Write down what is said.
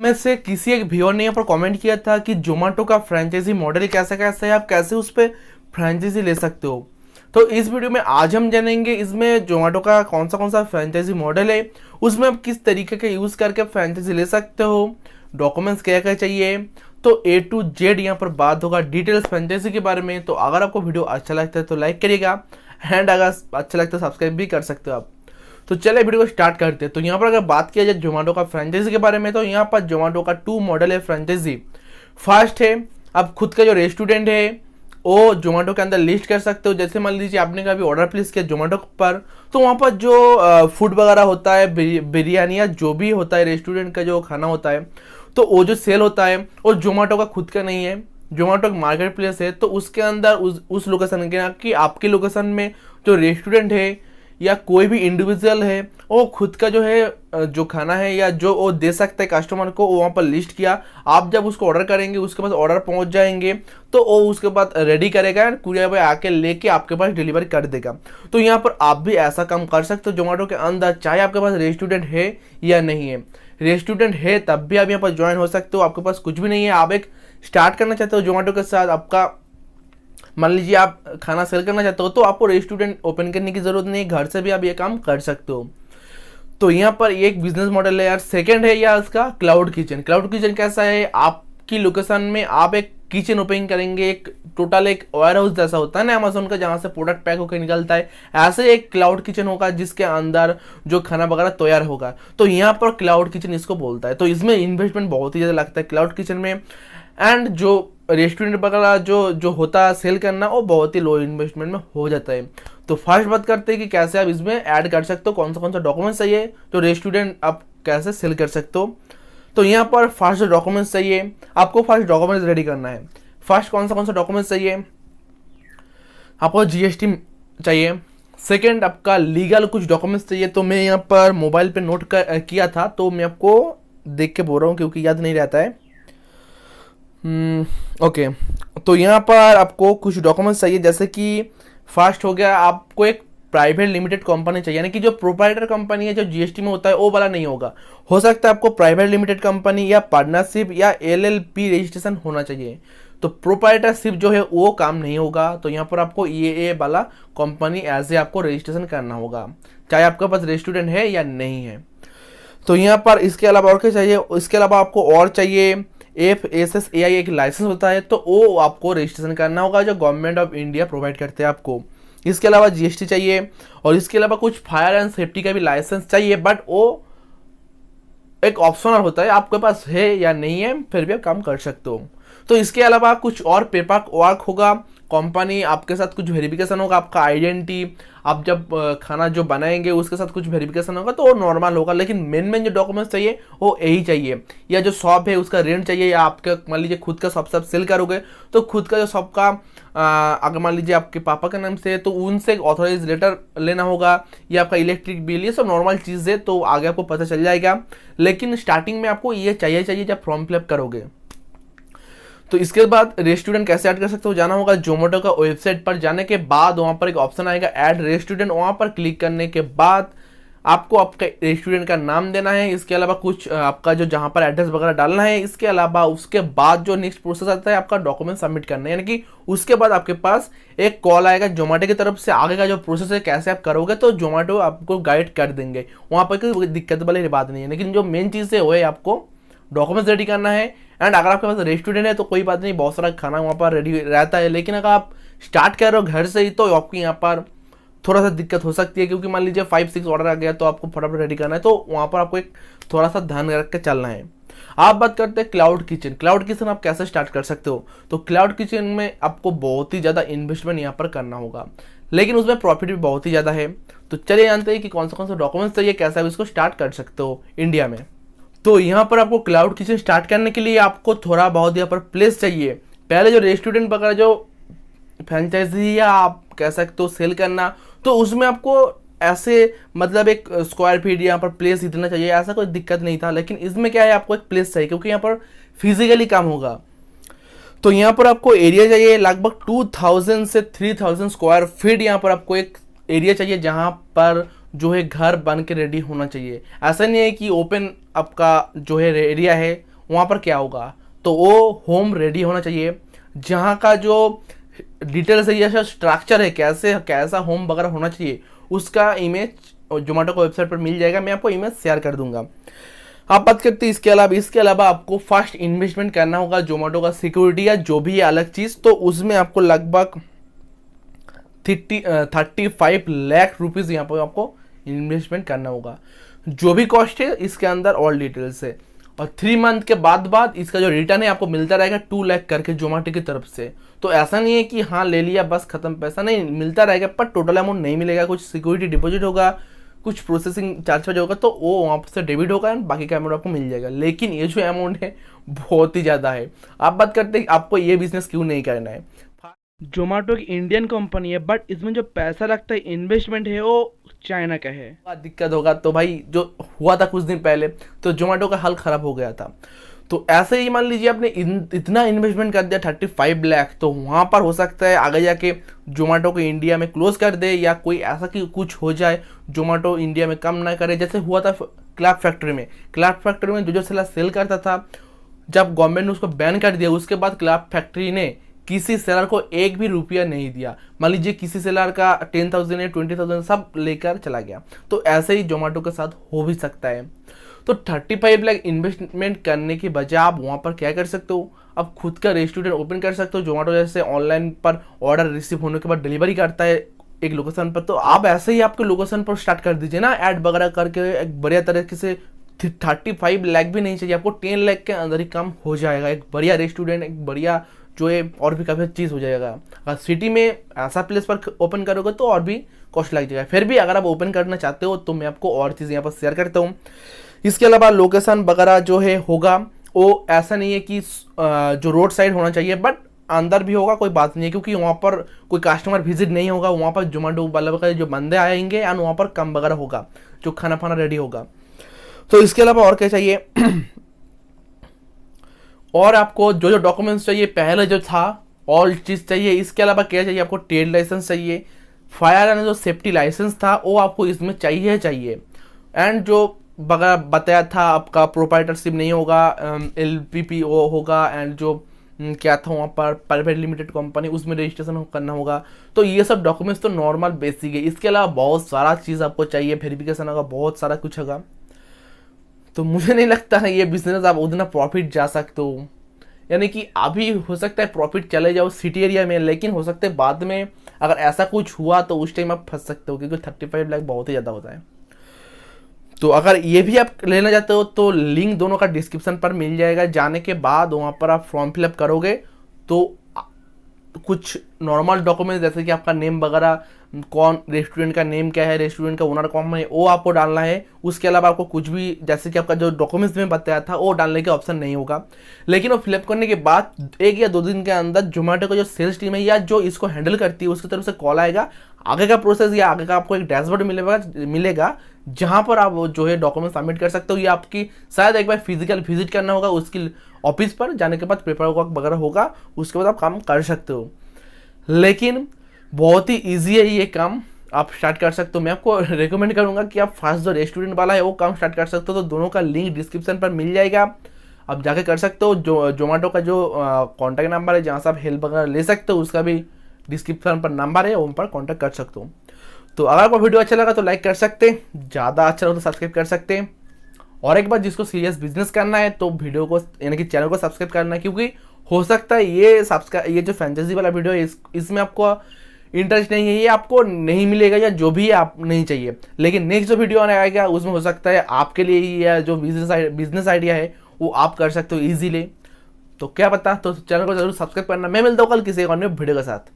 में से किसी एक व्यूअर ने यहाँ पर कमेंट किया था कि जोमेटो का फ्रेंचाइजी मॉडल कैसा कैसा है, आप कैसे उस पर फ्रेंचाइजी ले सकते हो। तो इस वीडियो में आज हम जानेंगे इसमें जोमेटो का कौन सा फ्रेंचाइजी मॉडल है, उसमें आप किस तरीके का यूज़ करके फ्रेंचाइजी ले सकते हो, डॉक्यूमेंट्स क्या क्या चाहिए। तो ए टू जेड यहाँ पर बात होगा डिटेल्स फ्रेंचाइजी के बारे में। तो अगर आपको वीडियो अच्छा लगता है तो लाइक करिएगा, एंड अगर अच्छा लगता है सब्सक्राइब भी कर सकते हो आप। तो चलिए वीडियो को स्टार्ट करते हैं। तो यहाँ पर अगर बात किया जाए जोमेटो का फ्रेंचाइजी के बारे में, तो यहाँ पर जोमेटो का 2 मॉडल है फ्रेंचाइजी। फर्स्ट है, आप खुद का जो रेस्टोरेंट है वो जोमेटो के अंदर लिस्ट कर सकते हो। जैसे मान लीजिए आपने कभी ऑर्डर प्लेस किया जोमेटो पर, तो वहाँ पर जो फूड वगैरह होता है, बिरयानी या जो भी होता है रेस्टोरेंट का जो खाना होता है, तो वो जो सेल होता है वो जोमेटो का खुद का नहीं है, जोमेटो एक मार्केट प्लेस है। तो उसके अंदर उस लोकेशन के कि आपके लोकेशन में जो रेस्टोरेंट है या कोई भी इंडिविजुअल है वो खुद का जो है जो खाना है या जो वो दे सकता है कस्टमर को, वो वहाँ पर लिस्ट किया। आप जब उसको ऑर्डर करेंगे उसके पास ऑर्डर पहुँच जाएंगे, तो वो उसके बाद रेडी करेगा एंड कुरियर बॉय आके लेके आपके पास डिलीवरी कर देगा। तो यहाँ पर आप भी ऐसा काम कर सकते हो जोमेटो के अंदर, चाहे आपके पास रेस्टोरेंट है या नहीं है। रेस्टोरेंट है तब भी आप यहाँ पर ज्वाइन हो सकते हो, आपके पास कुछ भी नहीं है, आप एक स्टार्ट करना चाहते हो जोमेटो के साथ, आपका मान लीजिए आप खाना सेल करना चाहते हो, तो आपको रेस्टोरेंट ओपन करने की जरूरत नहीं, घर से भी आप ये काम कर सकते हो। तो यहाँ पर एक बिजनेस मॉडल है यार। सेकंड है यार इसका क्लाउड किचन। क्लाउड किचन कैसा है, आपकी लोकेशन में आप एक किचन ओपन करेंगे, एक टोटल एक वेयर हाउस जैसा होता है ना अमेज़न का, जहाँ से प्रोडक्ट पैक होकर निकलता है, ऐसे एक क्लाउड किचन होगा जिसके अंदर जो खाना वगैरह तैयार होगा। तो यहाँ पर क्लाउड किचन इसको बोलता है। तो इसमें इन्वेस्टमेंट बहुत ही ज़्यादा लगता है क्लाउड किचन में, एंड जो रेस्टोरेंट वगैरह जो जो होता है सेल करना, वो बहुत ही लो इन्वेस्टमेंट में हो जाता है। तो फर्स्ट बात करते हैं कि कैसे आप इसमें ऐड कर सकते हो, कौन सा डॉक्यूमेंट्स चाहिए, तो रेस्टोरेंट आप कैसे सेल कर सकते हो। तो यहाँ पर फर्स्ट डॉक्यूमेंट्स चाहिए, आपको फर्स्ट डॉक्यूमेंट्स रेडी करना है। फर्स्ट कौन सा डॉक्यूमेंट्स चाहिए, आपको जीएसटी चाहिए। सेकेंड आपका लीगल कुछ डॉक्यूमेंट्स चाहिए। तो मैं यहाँ पर मोबाइल पे नोट किया था, तो मैं आपको देख के बोल रहा हूँ क्योंकि याद नहीं रहता है। ओके, तो यहाँ पर आपको कुछ डॉक्यूमेंट्स चाहिए, जैसे कि फर्स्ट हो गया आपको एक प्राइवेट लिमिटेड कंपनी चाहिए, यानी कि जो प्रोप्राइटर कंपनी है जो जीएसटी में होता है वो वाला नहीं होगा। हो सकता है आपको प्राइवेट लिमिटेड कंपनी या पार्टनरशिप या एलएलपी रजिस्ट्रेशन होना चाहिए। तो प्रोप्राइटरशिप जो है वो काम नहीं होगा, तो यहाँ पर आपको ये वाला कंपनी एज ए आपको रजिस्ट्रेशन करना होगा, चाहे आपके पास रेस्टोरेंट है या नहीं है। तो यहाँ पर इसके अलावा और क्या चाहिए, इसके अलावा आपको और चाहिए FSSAI एक लाइसेंस होता है, तो वो आपको रजिस्ट्रेशन करना होगा जो गवर्नमेंट ऑफ इंडिया प्रोवाइड करते हैं आपको। इसके अलावा जीएसटी चाहिए, और इसके अलावा कुछ फायर एंड सेफ्टी का भी लाइसेंस चाहिए, बट वो एक ऑप्शनल होता है, आपके पास है या नहीं है फिर भी आप काम कर सकते हो। तो इसके अलावा कुछ और पेपर वर्क होगा, कंपनी आपके साथ कुछ वेरिफिकेशन होगा, आपका आइडेंटिटी, आप जब खाना जो बनाएंगे उसके साथ कुछ वेरिफिकेशन होगा, तो वो नॉर्मल होगा। लेकिन मेन जो डॉक्यूमेंट्स चाहिए वो यही चाहिए, या जो शॉप है उसका रेंट चाहिए, या आपका मान लीजिए खुद का शॉप सब सेल करोगे तो खुद का जो शॉप का अगर मान लीजिए आपके पापा के नाम से है तो उनसे एक ऑथोराइज लेटर लेना होगा, या आपका इलेक्ट्रिक बिल, ये सब नॉर्मल चीज़ है, तो आगे आपको पता चल जाएगा। लेकिन स्टार्टिंग में आपको ये चाहिए जब फॉर्म फिलअप करोगे। तो इसके बाद रेस्टोरेंट कैसे ऐड कर सकते हो, जाना होगा जोमेटो का वेबसाइट पर। जाने के बाद वहाँ पर एक ऑप्शन आएगा ऐड रेस्टोरेंट, वहाँ पर क्लिक करने के बाद आपको आपका रेस्टोरेंट का नाम देना है। इसके अलावा कुछ आपका जो जहाँ पर एड्रेस वगैरह डालना है। इसके अलावा उसके बाद जो नेक्स्ट प्रोसेस आता है आपका डॉक्यूमेंट सबमिट करना है, यानी कि उसके बाद आपके पास एक कॉल आएगा जोमेटो की तरफ से, आगे का जो प्रोसेस है कैसे आप करोगे, तो जोमेटो आपको गाइड कर देंगे। वहाँ पर कोई दिक्कत वाली बात नहीं है, लेकिन जो मेन चीज़ है वो है आपको डॉक्यूमेंट्स रेडी करना है। एंड अगर आपके पास रेस्टोरेंट है तो कोई बात नहीं, बहुत सारा खाना वहाँ पर रेडी रहता है। लेकिन अगर आप स्टार्ट कर रहे हो घर से ही, तो आपकी यहाँ पर थोड़ा सा दिक्कत हो सकती है, क्योंकि मान लीजिए 5-6 ऑर्डर आ गया तो आपको फटाफट रेडी करना है, तो वहाँ पर आपको एक थोड़ा सा ध्यान रख के चलना है। आप बात करते हैं क्लाउड किचन। क्लाउड किचन आप कैसे स्टार्ट कर सकते हो, तो क्लाउड किचन में आपको बहुत ही ज़्यादा इन्वेस्टमेंट यहाँ पर करना होगा, लेकिन उसमें प्रॉफिट भी बहुत ही ज़्यादा है। तो चलिए जानते हैं कि कौन सा डॉक्यूमेंट्स चाहिए, कैसे आप इसको स्टार्ट कर सकते हो इंडिया में। तो यहाँ पर आपको क्लाउड किचन स्टार्ट करने के लिए आपको थोड़ा बहुत यहाँ पर प्लेस चाहिए। पहले जो रेस्टोरेंट वगैरह जो फ्रेंचाइजी या आप कह सकते हो सेल करना, तो उसमें आपको ऐसे मतलब एक स्क्वायर फीट यहाँ पर प्लेस इतना चाहिए, ऐसा कोई दिक्कत नहीं था। लेकिन इसमें क्या है, आपको एक प्लेस चाहिए क्योंकि यहाँ पर फिजिकली काम होगा। तो यहाँ पर आपको एरिया चाहिए लगभग 2000 से 3000 स्क्वायर फीट। यहाँ पर आपको एक एरिया चाहिए जहाँ पर जो है घर बन के रेडी होना चाहिए। ऐसा नहीं है कि ओपन आपका जो है एरिया है वहाँ पर क्या होगा, तो वो होम रेडी होना चाहिए, जहाँ का जो डिटेल्स है या स्ट्रक्चर है, कैसे कैसा होम वगैरह होना चाहिए, उसका इमेज जोमेटो को वेबसाइट पर मिल जाएगा। मैं आपको इमेज शेयर कर दूंगा। आप बात करते हैं इसके अलावा आपको फर्स्ट इन्वेस्टमेंट करना होगा जोमेटो का सिक्योरिटी या जो भी है अलग चीज़, तो उसमें आपको लगभग 35 लाख रुपीज़ यहाँ पर आपको इन्वेस्टमेंट करना होगा। जो भी कॉस्ट है इसके अंदर ऑल डिटेल्स है, और 3 मंथ के बाद इसका जो रिटर्न है आपको मिलता रहेगा 2 लाख करके जोमेटो की तरफ से। तो ऐसा नहीं है कि हाँ ले लिया बस खत्म, पैसा नहीं मिलता रहेगा, पर टोटल अमाउंट नहीं मिलेगा। कुछ सिक्योरिटी डिपॉजिट होगा, कुछ प्रोसेसिंग चार्ज होगा, तो वो वहाँ से डेबिट होगा एंड बाकी का अमाउंट आपको मिल जाएगा। लेकिन ये जो अमाउंट है बहुत ही ज़्यादा है। आप बात करते हैं आपको ये बिजनेस क्यों नहीं करना है। जोमेटो की इंडियन कंपनी है, बट इसमें जो पैसा लगता है, इन्वेस्टमेंट है, वो चाइना का है। दिक्कत होगा तो भाई जो हुआ था कुछ दिन पहले, तो जोमेटो का हाल खराब हो गया था। तो ऐसे ही मान लीजिए आपने इतना इन्वेस्टमेंट कर दिया 35 लाख, तो वहाँ पर हो सकता है आगे जाके जोमेटो को इंडिया में क्लोज कर दे, या कोई ऐसा कि कुछ हो जाए जोमेटो इंडिया में काम ना करे, जैसे हुआ था क्लैप फैक्ट्री में। क्लैप फैक्ट्री में जो सेल करता था, जब गवर्नमेंट ने उसको बैन कर दिया, उसके बाद क्लैप फैक्ट्री ने किसी सेलर को एक भी रुपया नहीं दिया। मान लीजिए किसी सेलर का 10,000 या 20,000 सब लेकर चला गया। तो ऐसे ही जोमेटो के साथ हो भी सकता है। तो 35 लाख इन्वेस्टमेंट करने के बजाय आप वहाँ पर क्या कर सकते हो, आप खुद का रेस्टोरेंट ओपन कर सकते हो। जोमेटो जैसे ऑनलाइन पर ऑर्डर रिसीव होने के बाद डिलीवरी करता है एक लोकेशन पर, तो आप ऐसे ही आपके लोकेशन पर स्टार्ट कर दीजिए ना, ऐड वगैरह करके एक बढ़िया तरीके से। 35 लाख भी नहीं चाहिए आपको, 10 लाख के अंदर ही काम हो जाएगा। एक बढ़िया रेस्टोरेंट, एक बढ़िया जो है और भी काफ़ी चीज़ हो जाएगा। अगर सिटी में ऐसा प्लेस पर ओपन करोगे तो और भी कॉस्ट लग जाएगा। फिर भी अगर आप ओपन करना चाहते हो तो मैं आपको और चीज़ यहाँ पर शेयर करता हूँ। इसके अलावा लोकेशन वगैरह जो है होगा, वो ऐसा नहीं है कि जो रोड साइड होना चाहिए, बट अंदर भी होगा, कोई बात नहीं है, क्योंकि वहाँ पर कोई कस्टमर विजिट नहीं होगा। वहाँ पर जोमेटो वाले वगैरह जो बंदे आएंगे एंड वहाँ पर कम वगैरह होगा, जो खाना फाना रेडी होगा। तो इसके अलावा और क्या चाहिए और आपको जो जो डॉक्यूमेंट्स चाहिए, पहले जो था ऑल चीज़ चाहिए। इसके अलावा क्या चाहिए आपको, ट्रेड लाइसेंस चाहिए, फायर एंड जो सेफ्टी लाइसेंस था वो आपको इसमें चाहिए। एंड जो बताया था आपका प्रोप्राइटरशिप नहीं होगा, LPPO होगा, एंड जो क्या था वहाँ पर प्राइवेट लिमिटेड कंपनी, उसमें रजिस्ट्रेशन करना होगा। तो ये सब डॉक्यूमेंट्स तो नॉर्मल बेसिक है। इसके अलावा बहुत सारा चीज़ आपको चाहिए, वेरिफिकेशन होगा, बहुत सारा कुछ होगा। तो मुझे नहीं लगता है ये बिजनेस आप उतना प्रॉफिट जा सकते हो। यानी कि अभी हो सकता है प्रॉफिट चले जाओ सिटी एरिया में, लेकिन हो सकता है बाद में अगर ऐसा कुछ हुआ तो उस टाइम आप फंस सकते हो, क्योंकि 35 लाख बहुत ही ज़्यादा होता है। तो अगर ये भी आप लेना चाहते हो तो लिंक दोनों का डिस्क्रिप्शन पर मिल जाएगा। जाने के बाद वहाँ पर आप फॉर्म फिलअप करोगे तो कुछ नॉर्मल डॉक्यूमेंट जैसे कि आपका नेम वगैरह, कौन रेस्टोरेंट का नेम क्या है, रेस्टोरेंट का ओनर कौन है, वो आपको डालना है। उसके अलावा आपको कुछ भी जैसे कि आपका जो डॉक्यूमेंट्स में बताया था वो डालने का ऑप्शन नहीं होगा। लेकिन वो फिलअप करने के बाद 1 या 2 दिन के अंदर जोमेटो का जो सेल्स टीम है या जो इसको हैंडल करती है उसकी तरफ से कॉल आएगा, आगे का प्रोसेस या आगे का आपको एक डैशबोर्ड मिलेगा जहाँ पर आप जो है डॉक्यूमेंट सबमिट कर सकते हो। या आपकी शायद एक बार फिजिकल विजिट करना होगा उसकी ऑफिस पर, जाने के बाद पेपर वर्क वगैरह होगा, उसके बाद आप काम कर सकते हो। लेकिन बहुत ही ईजी है ये काम, आप स्टार्ट कर सकते हो। मैं आपको रिकमेंड करूंगा कि आप फर्स्ट जो रेस्टोरेंट वाला है वो काम स्टार्ट कर सकते हो। तो दोनों का लिंक डिस्क्रिप्शन पर मिल जाएगा, आप जाके कर सकते हो। जो जोमेटो का जो कॉन्टैक्ट नंबर है जहाँ से आप हेल्प वगैरह ले सकते हो, उसका भी डिस्क्रिप्शन पर नंबर है, उन पर कॉन्टैक्ट कर सकते हो। तो अगर आपको वीडियो अच्छा लगा तो लाइक कर सकते हैं, ज़्यादा अच्छा लगा तो सब्सक्राइब कर सकते हैं। और एक बार जिसको सीरियस बिजनेस करना है तो वीडियो को यानी कि चैनल को सब्सक्राइब करना है, क्योंकि हो सकता है ये जो फ्रेंचाइजी वाला वीडियो है इसमें आपको इंटरेस्ट नहीं है, ये आपको नहीं मिलेगा या जो भी आप नहीं चाहिए। लेकिन नेक्स्ट जो वीडियो आने आएगा उसमें हो सकता है आपके लिए ही या जो बिजनेस आइडिया है वो आप कर सकते हो ईजीली। तो क्या पता, तो चैनल को जरूर सब्सक्राइब करना। मैं मिलता हूँ कल किसी और वीडियो के साथ।